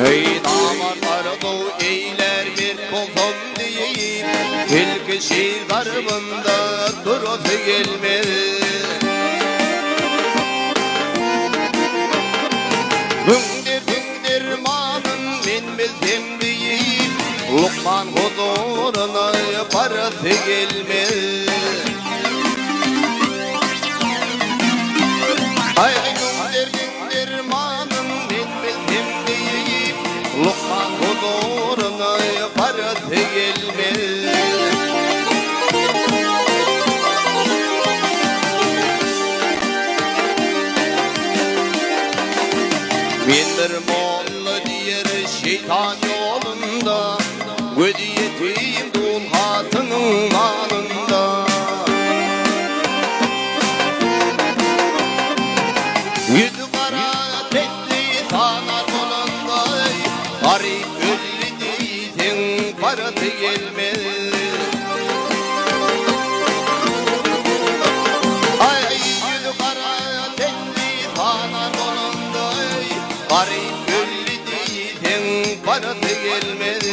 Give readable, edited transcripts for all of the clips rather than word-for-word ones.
Ey damarlar doğu eyler bir kolton diyeyim, ilk şiir darbında durup gelmedi. Hüngdir manın men bildim diyeyim, Lokman huzuruna parası gelmedi. Ay hüngdir manın men bildim diyeyim, Lokman huzuruna parası gelmedi. Bindir molla diyer şeytan yolunda, Ödiyeteyim dul hatının malında. Yüzü kara tekli sanar olanda, garip ölü değilsin parası gelmez. Ay yüzü kara tekli sanar olanda, garip ölü değilsin parası gelmez.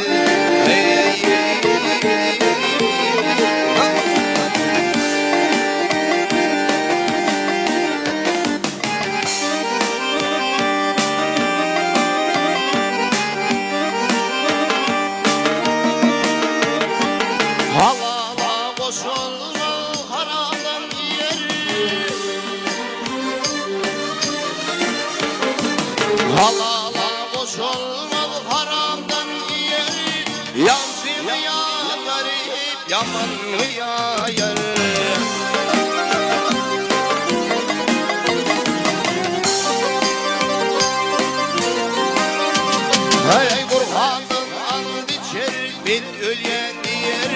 Halala koşulma haramdan yer, halala koşulma haramdan yer, yansın ya garip yaman ya yer. Hey Burhan'ın and içer bir ölyen yer,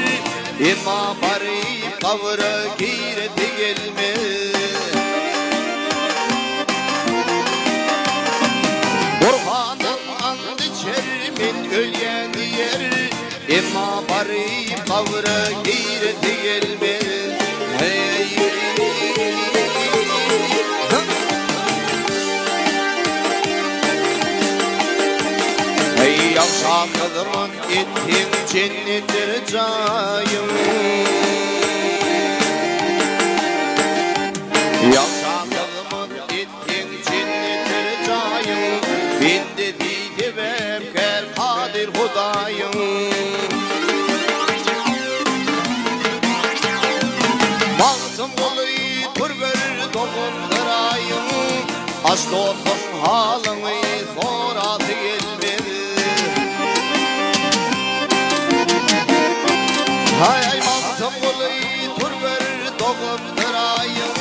İmam barip kavra gireti gelmez. Burhan'ın and içer bir ölyen yer, İmam barip kavra gireti gelmez. Hey Ey yavşak kızımın ettim cennettir cayım, yavşak kızımın ettim cennettir cayım, ben de diydim emker kadir hudayım. Baktım olayı kurgör dokundurayım, aç dostum halını soradı gelmedi. Hay ay baktım olayı kurgör dokundurayım,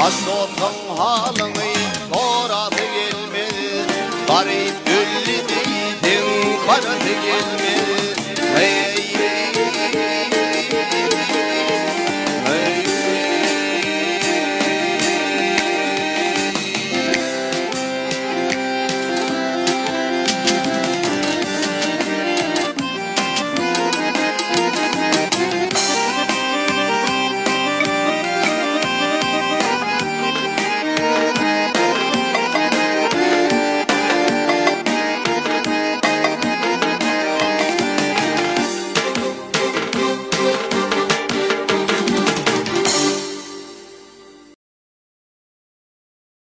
aç dostum halını soradı gelmedi. Garip ölü değilsin parası gelmedi. Hey